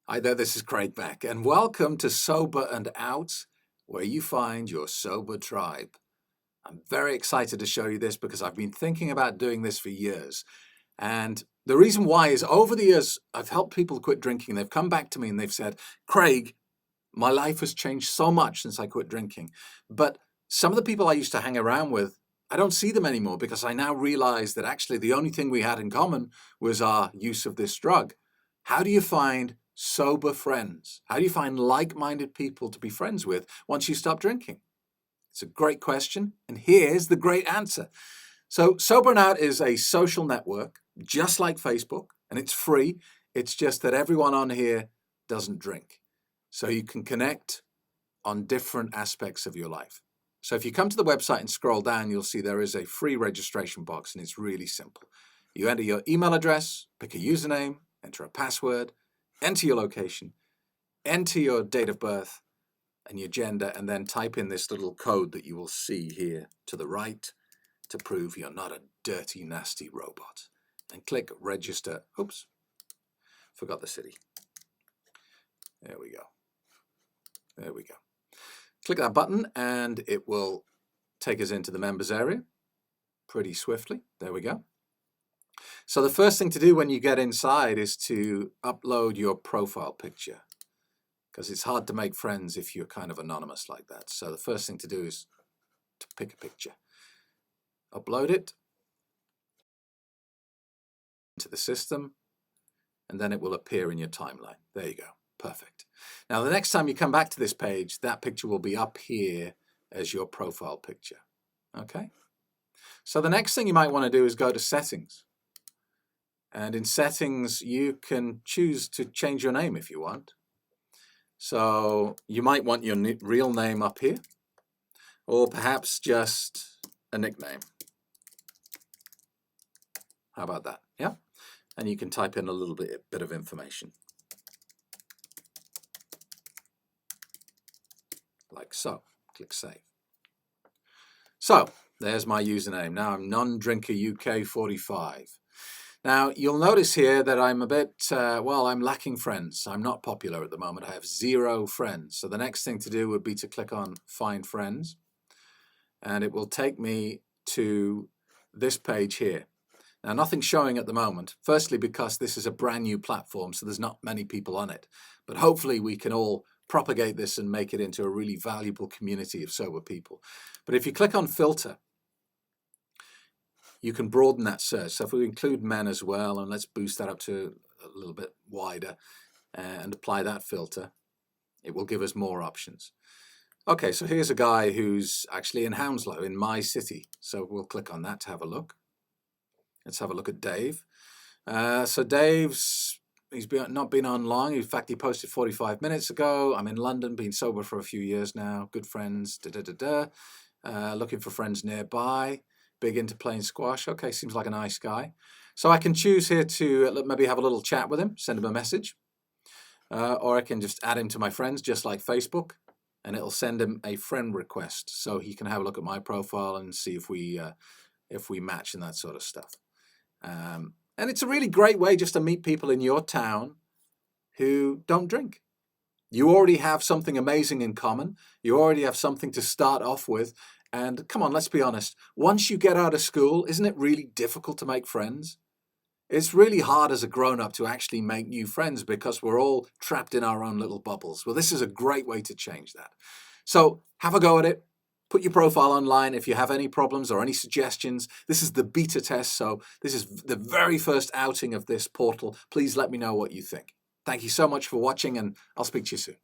Hi there, this is Craig Beck, and welcome to Sober and Out, where you find your sober tribe. I'm very excited to show you this because I've been thinking about doing this for years. And the reason why is over the years, I've helped people quit drinking. They've come back to me and they've said, Craig, my life has changed so much since I quit drinking. But some of the people I used to hang around with, I don't see them anymore because I now realize that actually the only thing we had in common was our use of this drug. How do you find sober friends? How do you find like-minded people to be friends with once you stop drinking? It's a great question, and here's the great answer. So Sober and Out is a social network, just like Facebook, and it's free. It's just that everyone on here doesn't drink. So you can connect on different aspects of your life. So if you come to the website and scroll down, you'll see there is a free registration box, and it's really simple. You enter your email address, pick a username, enter a password, enter your location, enter your date of birth and your gender, and then type in this little code that you will see here to the right to prove you're not a dirty, nasty robot. And click register. Oops, forgot the city. There we go. There we go. Click that button and it will take us into the members area pretty swiftly. There we go. So the first thing to do when you get inside is to upload your profile picture, because it's hard to make friends if you're kind of anonymous like that. So the first thing to do is to pick a picture, upload it into the system, and then it will appear in your timeline. There you go. Perfect. Now, the next time you come back to this page, that picture will be up here as your profile picture. Okay? So the next thing you might want to do is go to settings. And in settings, you can choose to change your name if you want. So you might want your real name up here, or perhaps just a nickname. How about that? Yeah? And you can type in a little bit of information. Like so. Click Save. So, there's my username. Now I'm non-drinker UK 45. Now, you'll notice here that I'm a bit, I'm lacking friends. I'm not popular at the moment. I have 0 friends. So the next thing to do would be to click on Find Friends. And it will take me to this page here. Now, nothing's showing at the moment. Firstly, because this is a brand new platform, so there's not many people on it. But hopefully we can all propagate this and make it into a really valuable community of sober people. But if you click on Filter, you can broaden that search. So if we include men as well, and let's boost that up to a little bit wider and apply that filter, it will give us more options. Okay, so here's a guy who's actually in Hounslow, in my city. So we'll click on that to have a look. Let's have a look at Dave. So he's not been on long. In fact, he posted 45 minutes ago. I'm in London, been sober for a few years now. Good friends, looking for friends nearby. Big into playing squash. Okay, seems like a nice guy. So I can choose here to maybe have a little chat with him, send him a message. Or I can just add him to my friends, just like Facebook, and it'll send him a friend request so he can have a look at my profile and see if we match and that sort of stuff. And it's a really great way just to meet people in your town who don't drink. You already have something amazing in common. You already have something to start off with. And come on, let's be honest. Once you get out of school, isn't it really difficult to make friends? It's really hard as a grown-up to actually make new friends because we're all trapped in our own little bubbles. Well, this is a great way to change that. So have a go at it. Put your profile online if you have any problems or any suggestions. This is the beta test, so this is the very first outing of this portal. Please let me know what you think. Thank you so much for watching, and I'll speak to you soon.